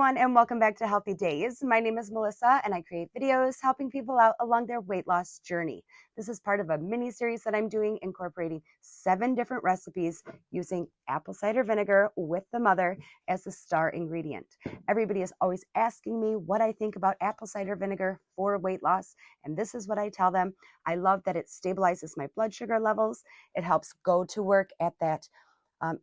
everyone, and welcome back to Healthy Days. My name is Melissa, and I create videos helping people out along their weight loss journey. This is part of a mini series that I'm doing incorporating 7 different recipes using apple cider vinegar with the mother as the star ingredient. Everybody is always asking me what I think about apple cider vinegar for weight loss, and this is what I tell them. I love that it stabilizes my blood sugar levels. It helps go to work at that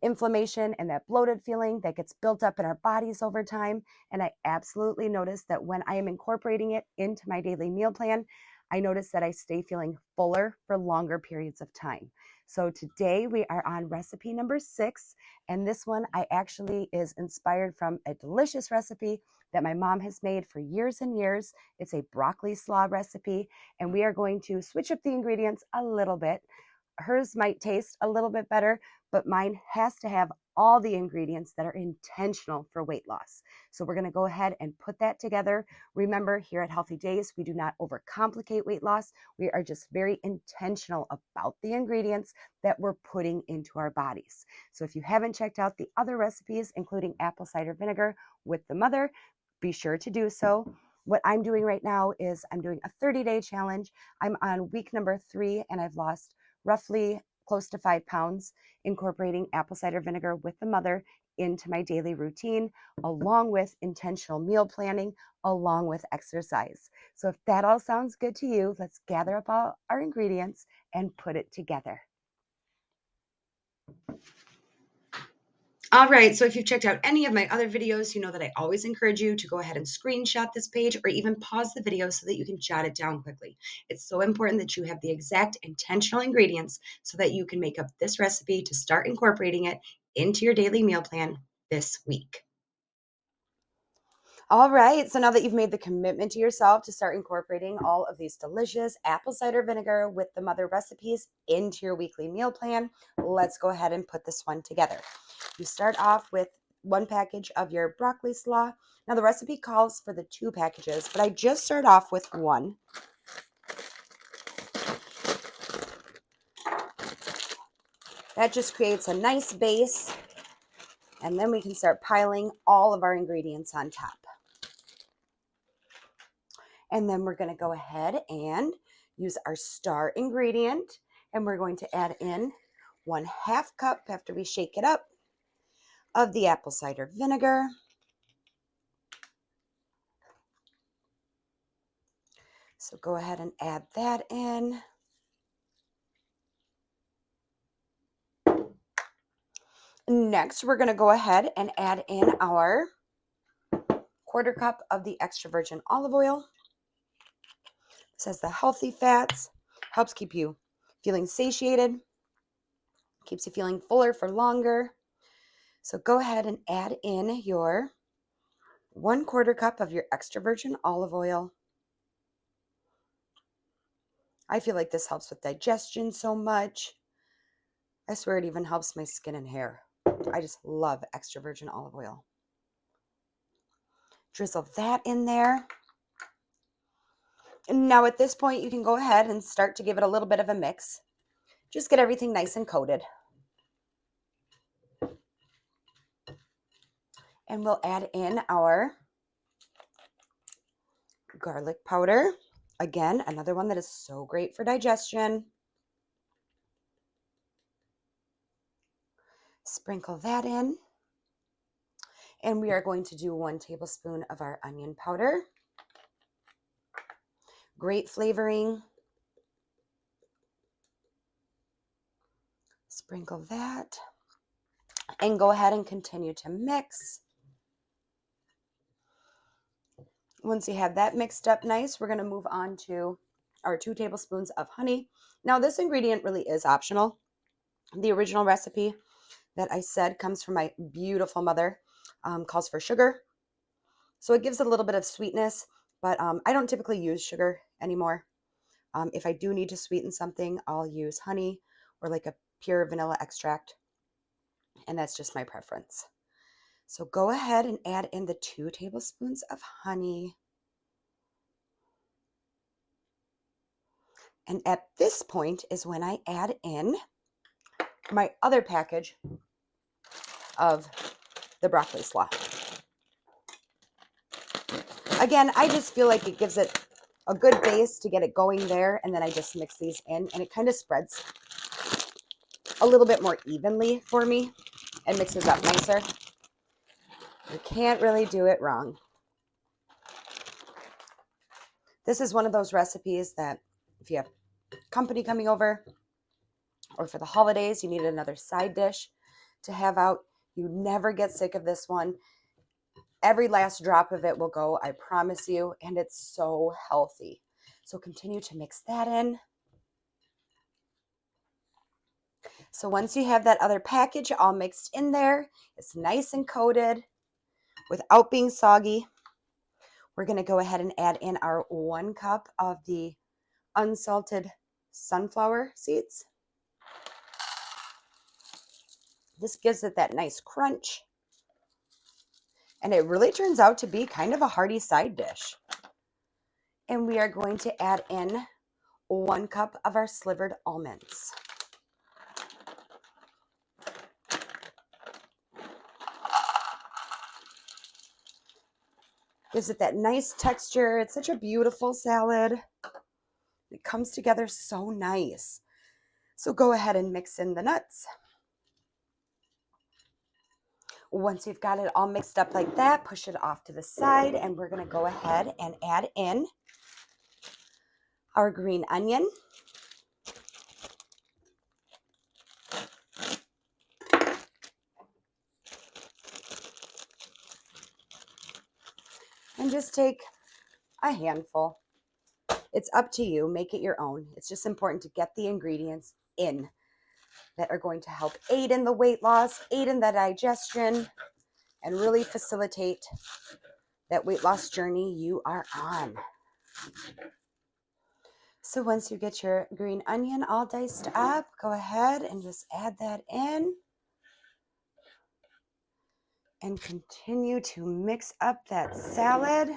inflammation and that bloated feeling that gets built up in our bodies over time. And I absolutely notice that when I am incorporating it into my daily meal plan, I notice that I stay feeling fuller for longer periods of time. So today we are on recipe number 6, and this one I actually is inspired from a delicious recipe that my mom has made for years and years. It's a broccoli slaw recipe, and we are going to switch up the ingredients a little bit. Hers might taste a little bit better, but mine has to have all the ingredients that are intentional for weight loss. So we're going to go ahead and put that together. Remember, here at Healthy Days, we do not overcomplicate weight loss. We are just very intentional about the ingredients that we're putting into our bodies. So if you haven't checked out the other recipes, including apple cider vinegar with the mother, be sure to do so. What I'm doing right now is I'm doing a 30-day challenge. I'm on week number 3, and I've lost roughly close to 5 pounds, incorporating apple cider vinegar with the mother into my daily routine, along with intentional meal planning, along with exercise. So if that all sounds good to you, let's gather up all our ingredients and put it together. All right, so if you've checked out any of my other videos, you know that I always encourage you to go ahead and screenshot this page or even pause the video so that you can jot it down quickly. It's so important that you have the exact intentional ingredients so that you can make up this recipe to start incorporating it into your daily meal plan this week. All right, so now that you've made the commitment to yourself to start incorporating all of these delicious apple cider vinegar with the mother recipes into your weekly meal plan, let's go ahead and put this one together. You start off with 1 package of your broccoli slaw. Now the recipe calls for the 2 packages, but I just start off with 1. That just creates a nice base, and then we can start piling all of our ingredients on top. And then we're going to go ahead and use our star ingredient, and we're going to add in 1/2 cup after we shake it up of the apple cider vinegar. So go ahead and add that in. Next, we're going to go ahead and add in our 1/4 cup of the extra virgin olive oil. This has the healthy fats, helps keep you feeling satiated, keeps you feeling fuller for longer. So go ahead and add in your 1/4 cup of your extra virgin olive oil. I feel like this helps with digestion so much. I swear it even helps my skin and hair. I just love extra virgin olive oil. Drizzle that in there. And now at this point, you can go ahead and start to give it a little bit of a mix. Just get everything nice and coated. And we'll add in our garlic powder. Again, another one that is so great for digestion. Sprinkle that in. And we are going to do 1 tablespoon of our onion powder. Great flavoring. Sprinkle that. And go ahead and continue to mix. Once you have that mixed up nice, we're going to move on to our 2 tablespoons of honey. Now, this ingredient really is optional. The original recipe that I said comes from my beautiful mother, calls for sugar. So it gives a little bit of sweetness, but I don't typically use sugar anymore. If I do need to sweeten something, I'll use honey or like a pure vanilla extract, and that's just my preference. So go ahead and add in the 2 tablespoons of honey. And at this point is when I add in my other package of the broccoli slaw. Again, I just feel like it gives it a good base to get it going there, and then I just mix these in, and it kind of spreads a little bit more evenly for me and mixes up nicer. You can't really do it wrong. This is one of those recipes that if you have company coming over or for the holidays, you need another side dish to have out. You never get sick of this one. Every last drop of it will go, I promise you, and it's so healthy. So continue to mix that in. So once you have that other package all mixed in there, it's nice and coated without being soggy, we're going to go ahead and add in our 1 cup of the unsalted sunflower seeds. This gives it that nice crunch. And it really turns out to be kind of a hearty side dish. And we are going to add in 1 cup of our slivered almonds. Gives it that nice texture. It's such a beautiful salad. It comes together so nice. So go ahead and mix in the nuts. Once you've got it all mixed up like that, push it off to the side, and we're going to go ahead and add in our green onion. And just take a handful. It's up to you. Make it your own. It's just important to get the ingredients in that are going to help aid in the weight loss, aid in the digestion, and really facilitate that weight loss journey you are on. So once you get your green onion all diced up, go ahead and just add that in. And continue to mix up that salad.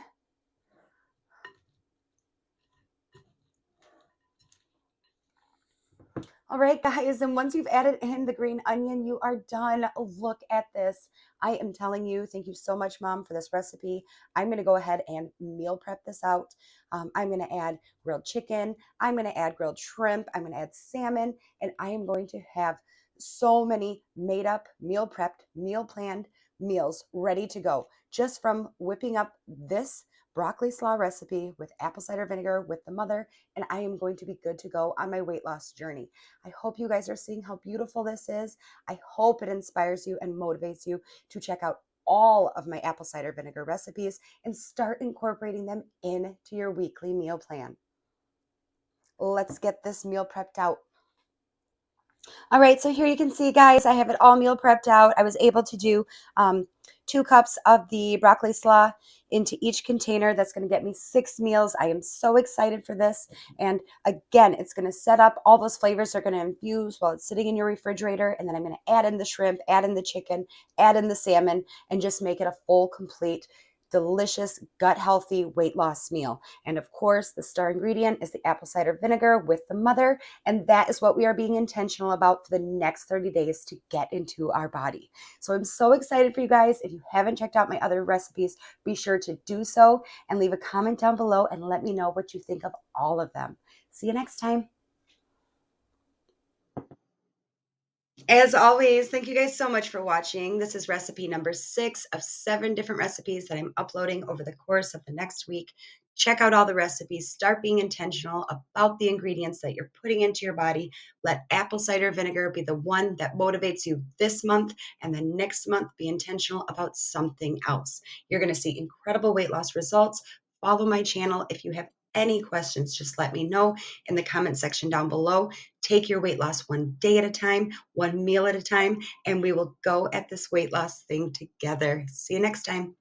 All right, guys, and once you've added in the green onion, you are done. Look at this. I am telling you, thank you so much, Mom, for this recipe. I'm going to go ahead and meal prep this out. I'm going to add grilled chicken. I'm going to add grilled shrimp. I'm going to add salmon, and I am going to have so many made up, meal prepped, meal planned meals ready to go just from whipping up this broccoli slaw recipe with apple cider vinegar with the mother, and I am going to be good to go on my weight loss journey. I hope you guys are seeing how beautiful this is. I hope it inspires you and motivates you to check out all of my apple cider vinegar recipes and start incorporating them into your weekly meal plan. Let's get this meal prepped out. All right, so here you can see, guys, I have it all meal prepped out. I was able to do 2 cups of the broccoli slaw into each container. That's going to get me 6 meals. I am so excited for this. And again, it's going to set up all those flavors are going to infuse while it's sitting in your refrigerator. And then I'm going to add in the shrimp, add in the chicken, add in the salmon, and just make it a full, complete, delicious, gut healthy weight loss meal. And of course, the star ingredient is the apple cider vinegar with the mother. And that is what we are being intentional about for the next 30 days to get into our body. So I'm so excited for you guys. If you haven't checked out my other recipes, be sure to do so and leave a comment down below and let me know what you think of all of them. See you next time. As always, thank you guys so much for watching. This is recipe number 6 of 7 different recipes that I'm uploading over the course of the next week. Check out all the recipes. Start being intentional about the ingredients that you're putting into your body. Let apple cider vinegar be the one that motivates you this month, and the next month be intentional about something else. You're going to see incredible weight loss results. Follow my channel. If you have any questions, just let me know in the comment section down below. Take your weight loss one day at a time, one meal at a time, and we will go at this weight loss thing together. See you next time.